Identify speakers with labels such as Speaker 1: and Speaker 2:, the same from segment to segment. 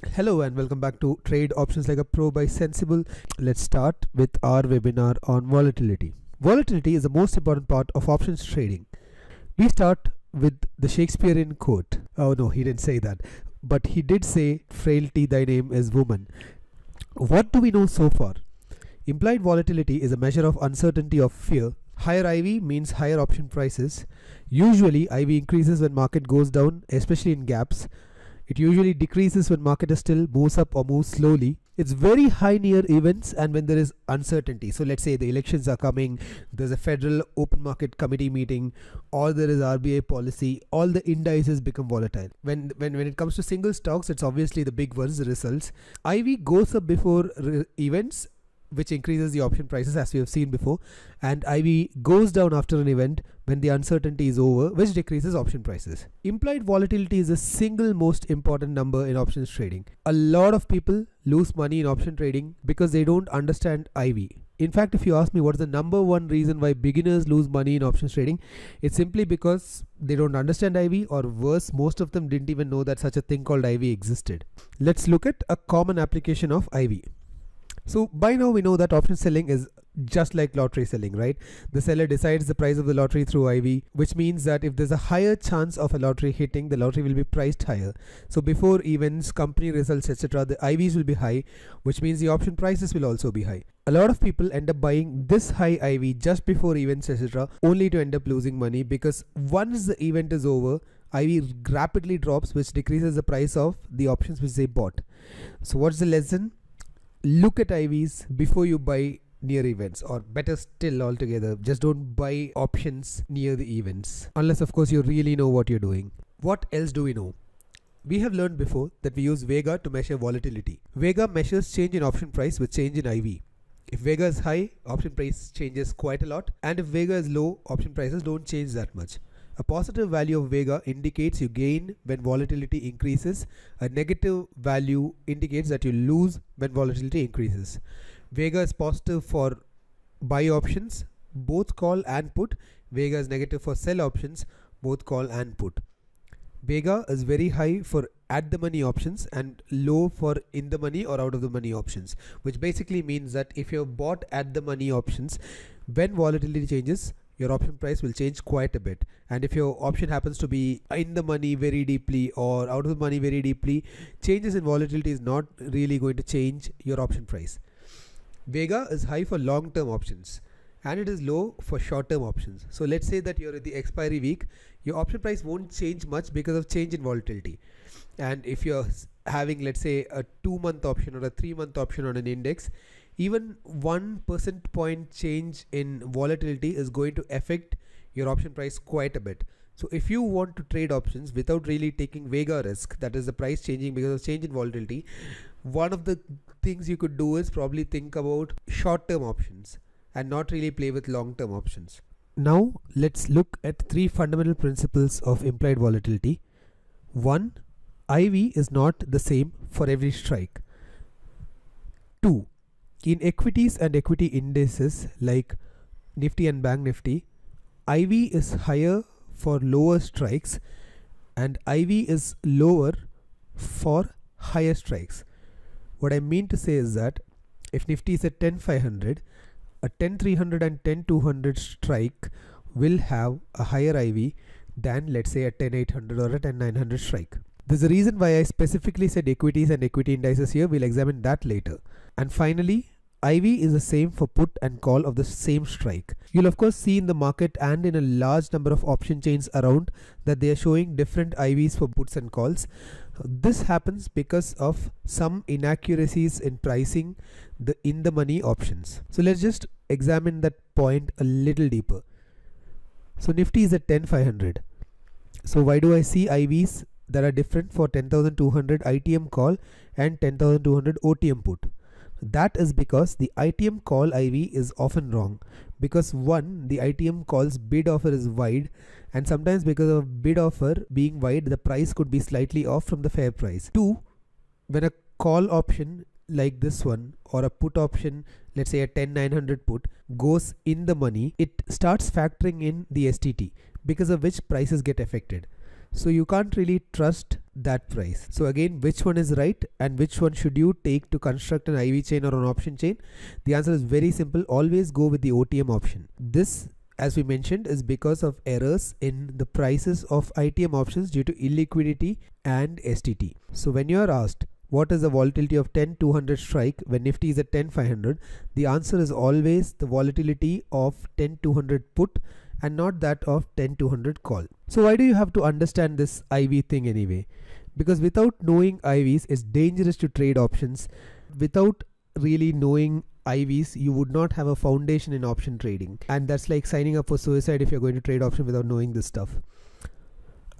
Speaker 1: Hello and welcome back to Trade Options Like a Pro by Sensible. Let's start with our webinar on volatility. Volatility is the most important part of options trading. We start with the Shakespearean quote. Oh no, he didn't say that. But he did say, "Frailty, thy name is woman." What do we know so far? Implied volatility is a measure of uncertainty of fear. Higher IV means higher option prices. Usually IV increases when market goes down, especially in gaps. It usually decreases when market is still, moves up or moves slowly. It's very high near events and when there is uncertainty. So let's say the elections are coming, there's a federal open market committee meeting, or there is RBI policy, all the indices become volatile. When it comes to single stocks, it's obviously the big ones, the results. IV goes up before events, which increases the option prices as we have seen before, and IV goes down after an event when the uncertainty is over, which decreases option prices. Implied volatility is the single most important number in options trading. A lot of people lose money in option trading because they don't understand IV. In fact, if you ask me what is the number one reason why beginners lose money in options trading, it's simply because they don't understand IV, or worse, most of them didn't even know that such a thing called IV existed. Let's look at a common application of IV. So by now we know that option selling is just like lottery selling, right? The seller decides the price of the lottery through IV, which means that if there's a higher chance of a lottery hitting, the lottery will be priced higher. So before events, company results, etc., the IVs will be high, which means the option prices will also be high. A lot of people end up buying this high IV just before events, etc., only to end up losing money, because once the event is over, IV rapidly drops, which decreases the price of the options which they bought. So what's the lesson? Look at IVs before you buy near events, or better still altogether, just don't buy options near the events, unless of course you really know what you're doing. What else do we know? We have learned before that we use Vega to measure volatility. Vega measures change in option price with change in IV. If Vega is high, option price changes quite a lot, and if Vega is low, option prices don't change that much. A positive value of Vega indicates you gain when volatility increases. A negative value indicates that you lose when volatility increases. Vega is positive for buy options, both call and put. Vega is negative for sell options, both call and put. Vega is very high for at the money options and low for in the money or out of the money options, which basically means that if you have bought at the money options, when volatility changes, your option price will change quite a bit. And if your option happens to be in the money very deeply or out of the money very deeply, changes in volatility is not really going to change your option price. Vega is high for long-term options and it is low for short-term options. So let's say that you're at the expiry week, your option price won't change much because of change in volatility. And if you're having, let's say, a 2-month option or a 3-month option on an index, even 1% point change in volatility is going to affect your option price quite a bit. So if you want to trade options without really taking Vega risk, that is the price changing because of change in volatility, one of the things you could do is probably think about short-term options and not really play with long-term options. Now let's look at 3 fundamental principles of implied volatility. 1. IV is not the same for every strike. 2. In equities and equity indices like Nifty and Bank Nifty, IV is higher for lower strikes and IV is lower for higher strikes. What I mean to say is that if Nifty is at 10,500, a 10,300 and 10,200 strike will have a higher IV than, let's say, a 10,800 or a 10,900 strike. There's a reason why I specifically said equities and equity indices here. We'll examine that later. And finally, IV is the same for put and call of the same strike. You'll of course see in the market and in a large number of option chains around that they are showing different IVs for puts and calls. This happens because of some inaccuracies in pricing the in the money options. So let's just examine that point a little deeper. So Nifty is at 10,500. So why do I see IVs that are different for 10,200 ITM call and 10,200 OTM put? That is because the ITM call IV is often wrong, because 1, the ITM call's bid offer is wide, and sometimes because of bid offer being wide, the price could be slightly off from the fair price. 2, when a call option like this one or a put option, let's say a 10,900 put, goes in the money, it starts factoring in the STT, because of which prices get affected. So you can't really trust that price. So again, which one is right and which one should you take to construct an IV chain or an option chain? The answer is very simple. Always go with the OTM option. This, as we mentioned, is because of errors in the prices of ITM options due to illiquidity and STT. So when you are asked what is the volatility of 10-200 strike when Nifty is at 10-500, the answer is always the volatility of 10-200 put and not that of 10-200 call. So why do you have to understand this IV thing anyway? Because without knowing IVs, it's dangerous to trade options. Without really knowing IVs, you would not have a foundation in option trading, and that's like signing up for suicide if you're going to trade option without knowing this stuff.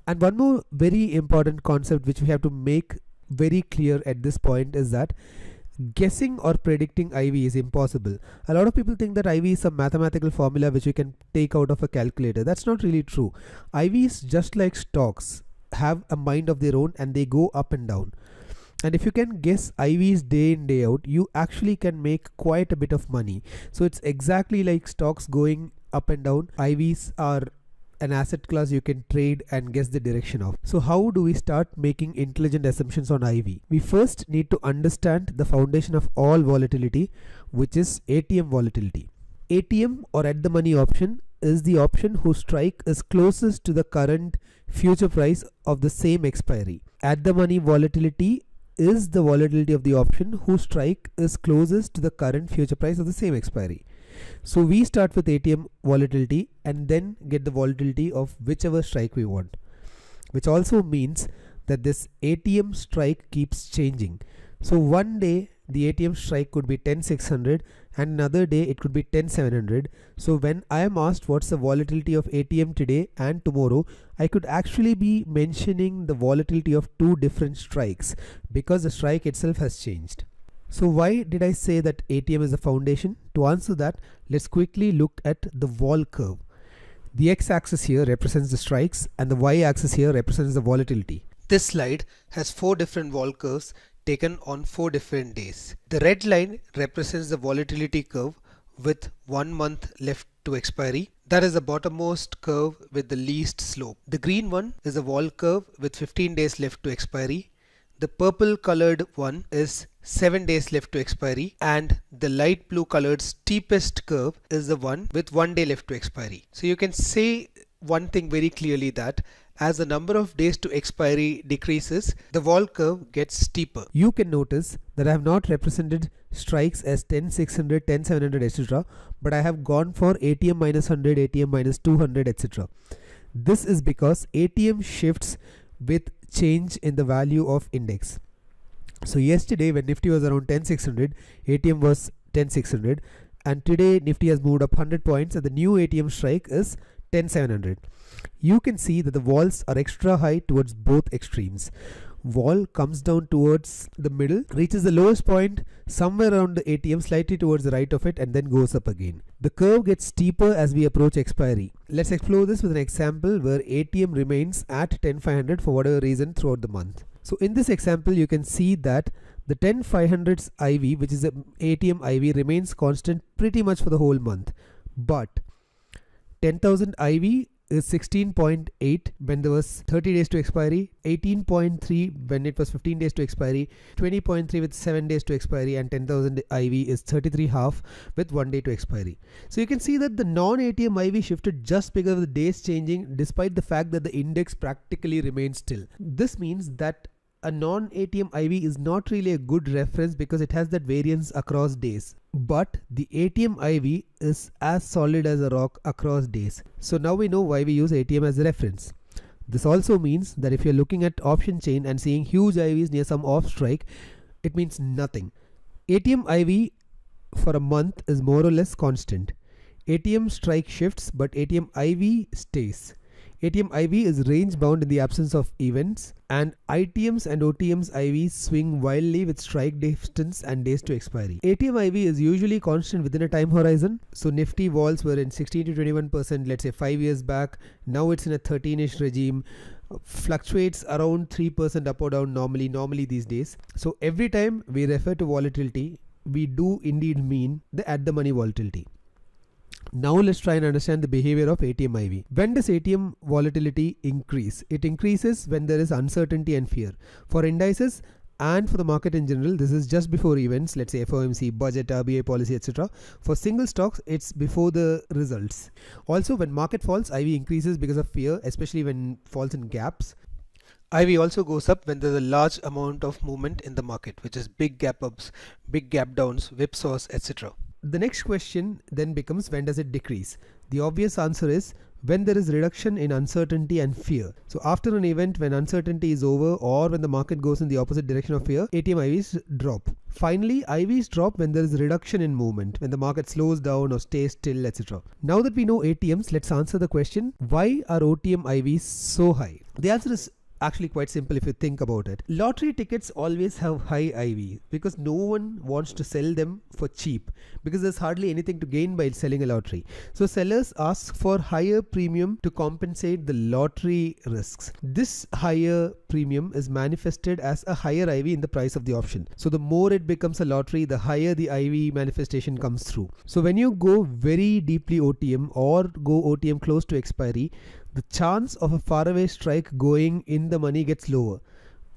Speaker 1: And one more very important concept which we have to make very clear at this point is that guessing or predicting IV is impossible. A lot of people think that IV is some mathematical formula which you can take out of a calculator. That's not really true. IVs, just like stocks, have a mind of their own and they go up and down. And if you can guess IVs day in day out, you actually can make quite a bit of money. So it's exactly like stocks going up and down. IVs are an asset class you can trade and guess the direction of. So how do we start making intelligent assumptions on IV? We first need to understand the foundation of all volatility, which is ATM volatility. ATM, or at the money option, is the option whose strike is closest to the current future price of the same expiry. At the money volatility is the volatility of the option whose strike is closest to the current future price of the same expiry. So we start with ATM volatility and then get the volatility of whichever strike we want, which also means that this ATM strike keeps changing. So one day the ATM strike could be 10,600 and another day it could be 10,700. So when I am asked what's the volatility of ATM today and tomorrow, I could actually be mentioning the volatility of two different strikes because the strike itself has changed. So why did I say that ATM is the foundation? To answer that, let's quickly look at the vol curve. The x-axis here represents the strikes and the y-axis here represents the volatility. This slide has 4 different vol curves taken on 4 different days. The red line represents the volatility curve with 1 month left to expiry. That is the bottommost curve with the least slope. The green one is a vol curve with 15 days left to expiry. The purple colored one is 7 days left to expiry, and the light blue colored steepest curve is the one with 1 day left to expiry. So you can say one thing very clearly, that as the number of days to expiry decreases, the vol curve gets steeper. You can notice that I have not represented strikes as 10,600, 10,700, etc., but I have gone for ATM minus 100, ATM minus 200, etc. This is because ATM shifts with change in the value of index. So yesterday when Nifty was around 10,600, ATM was 10,600, and today Nifty has moved up 100 points and the new ATM strike is 10,700. You can see that the vols are extra high towards both extremes. Vol comes down towards the middle, reaches the lowest point somewhere around the ATM, slightly towards the right of it, and then goes up again. The curve gets steeper as we approach expiry. Let's explore this with an example where ATM remains at 10,500 for whatever reason throughout the month. So in this example, you can see that the 10,500's IV, which is a ATM IV, remains constant pretty much for the whole month. But 10,000 IV is 16.8 when there was 30 days to expiry, 18.3 when it was 15 days to expiry, 20.3 with 7 days to expiry, and 10,000 IV is 33.5 with 1 day to expiry. So you can see that the non-ATM IV shifted just because of the days changing, despite the fact that the index practically remains still. This means that a non-ATM IV is not really a good reference because it has that variance across days. But the ATM IV is as solid as a rock across days. So now we know why we use ATM as a reference. This also means that if you're looking at option chain and seeing huge IVs near some off strike, it means nothing. ATM IV for a month is more or less constant. ATM strike shifts, but ATM IV stays. ATM IV is range bound in the absence of events, and ITMs and OTMs IVs swing wildly with strike distance and days to expiry. ATM IV is usually constant within a time horizon. So Nifty vols were in 16 to 21%, let's say 5 years back. Now it's in a 13-ish regime. Fluctuates around 3% up or down normally these days. So every time we refer to volatility, we do indeed mean the at the money volatility. Now let's try and understand the behavior of ATM IV. When does ATM volatility increase? It increases when there is uncertainty and fear. For indices and for the market in general, this is just before events, let's say FOMC, budget, RBI policy, etc. For single stocks, it's before the results. Also, when market falls, IV increases because of fear, especially when falls in gaps. IV also goes up when there's a large amount of movement in the market, which is big gap ups, big gap downs, whipsaws, etc. The next question then becomes, when does it decrease? The obvious answer is when there is reduction in uncertainty and fear. So after an event, when uncertainty is over or when the market goes in the opposite direction of fear, ATM IVs drop. Finally, IVs drop when there is reduction in movement, when the market slows down or stays still, etc. Now that we know ATMs, let's answer the question, why are OTM IVs so high? The answer is actually quite simple if you think about it. Lottery tickets always have high IV because no one wants to sell them for cheap, because there's hardly anything to gain by selling a lottery. So sellers ask for higher premium to compensate the lottery risks. This higher premium is manifested as a higher IV in the price of the option. So the more it becomes a lottery, the higher the IV manifestation comes through. So when you go very deeply OTM or go OTM close to expiry, the chance of a faraway strike going in the money gets lower,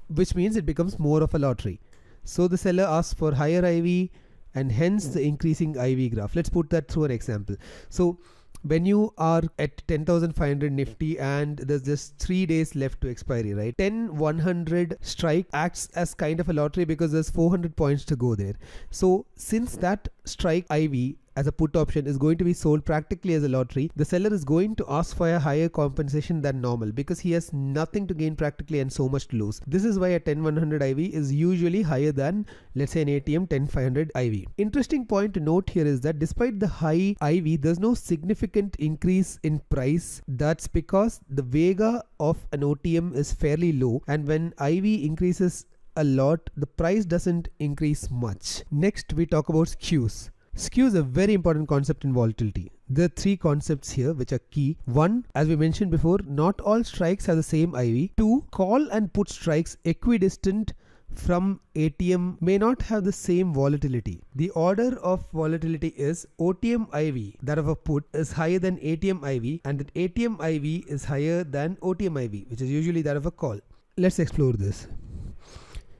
Speaker 1: which means it becomes more of a lottery. So the seller asks for higher IV and hence the increasing IV graph. Let's put that through an example. So when you are at 10,500 Nifty and there's just 3 days left to expiry, right? 10-100 strike acts as kind of a lottery because there's 400 points to go there. So since that strike IV as a put option is going to be sold practically as a lottery, the seller is going to ask for a higher compensation than normal because he has nothing to gain practically and so much to lose. This is why a 10-100 IV is usually higher than, let's say, an ATM 10-500 IV. Interesting point to note here is that despite the high IV, there's no significant increase in price. That's because the vega of an OTM is fairly low, and when IV increases a lot, the price doesn't increase much. Next, we talk about skews. Skew is a very important concept in volatility. There are 3 concepts here which are key. 1, as we mentioned before, not all strikes have the same IV. 2, call and put strikes equidistant from ATM may not have the same volatility. The order of volatility is OTM IV, that of a put, is higher than ATM IV, and that ATM IV is higher than OTM IV, which is usually that of a call. Let's explore this.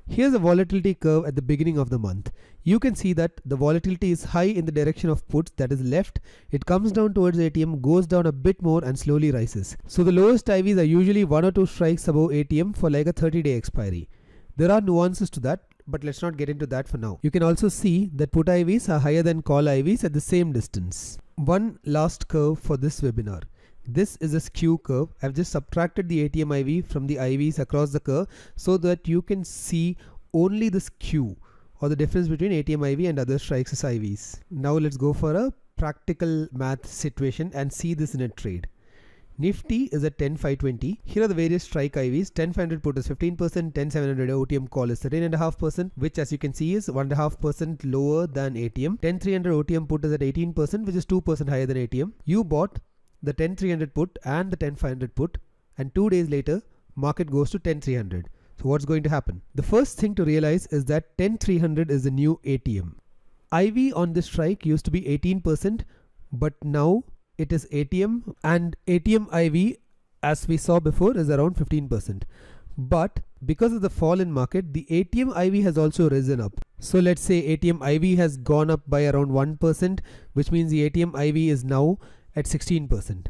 Speaker 1: Here's a volatility curve at the beginning of the month. You can see that the volatility is high in the direction of puts, that is left. It comes down towards ATM, goes down a bit more and slowly rises. So the lowest IVs are usually 1 or 2 strikes above ATM for like a 30-day expiry. There are nuances to that, but let's not get into that for now. You can also see that put IVs are higher than call IVs at the same distance. One last curve for this webinar. This is a skew curve. I've just subtracted the ATM IV from the IVs across the curve so that you can see only the skew or the difference between ATM IV and other strikes as IVs. Now let's go for a practical math situation and see this in a trade. Nifty is at 10,520. Here are the various strike IVs. 10,500 put is 15%, 10,700 OTM call is 13.5%, which as you can see is 1.5% lower than ATM. 10,300 OTM put is at 18%, which is 2% higher than ATM. You bought the 10,300 put and the 10,500 put, and 2 days later market goes to 10,300. So what's going to happen? The first thing to realize is that 10,300 is the new ATM. IV on this strike used to be 18%, but now it is ATM, and ATM IV, as we saw before, is around 15%. But because of the fall in market, the ATM IV has also risen up. So let's say ATM IV has gone up by around 1%, which means the ATM IV is now at 16%.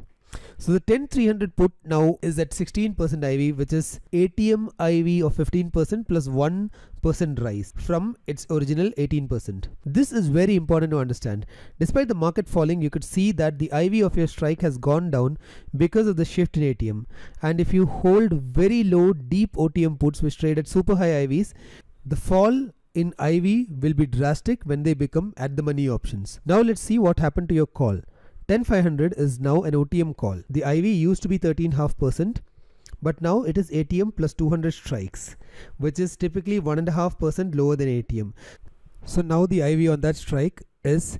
Speaker 1: So the 10,300 put now is at 16% IV, which is ATM IV of 15% plus 1% rise from its original 18%. This is very important to understand. Despite the market falling, you could see that the IV of your strike has gone down because of the shift in ATM. And if you hold very low deep OTM puts which trade at super high IVs, the fall in IV will be drastic when they become at the money options. Now let's see what happened to your call. 10,500 is now an OTM call. The IV used to be 13.5%, but now it is ATM plus 200 strikes, which is typically 1.5% lower than ATM. So now the IV on that strike is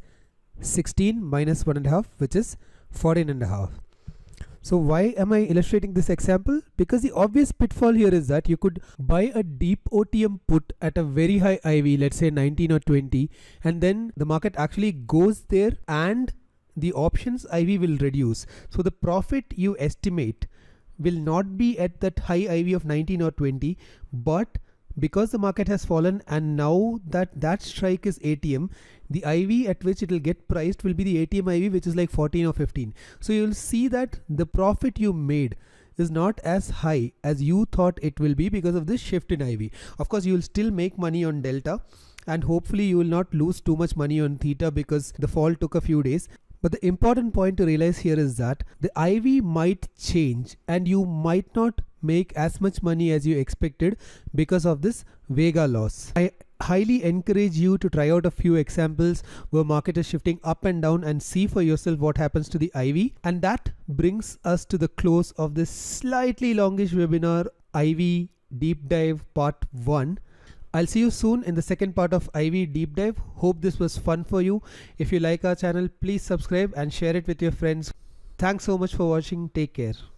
Speaker 1: 16 minus 1.5, which is 14.5. So why am I illustrating this example? Because the obvious pitfall here is that you could buy a deep OTM put at a very high IV, let's say 19 or 20, and then the market actually goes there and the options IV will reduce. So the profit you estimate will not be at that high IV of 19 or 20, but because the market has fallen and now that strike is ATM, the IV at which it will get priced will be the ATM IV, which is like 14 or 15. So you'll see that the profit you made is not as high as you thought it will be because of this shift in IV. Of course, you will still make money on delta, and hopefully you will not lose too much money on theta because the fall took a few days. But the important point to realize here is that the IV might change and you might not make as much money as you expected because of this Vega loss. I highly encourage you to try out a few examples where market is shifting up and down and see for yourself what happens to the IV. And that brings us to the close of this slightly longish webinar, IV Deep Dive Part 1. I'll see you soon in the second part of IV Deep Dive. Hope this was fun for you. If you like our channel, please subscribe and share it with your friends. Thanks so much for watching. Take care.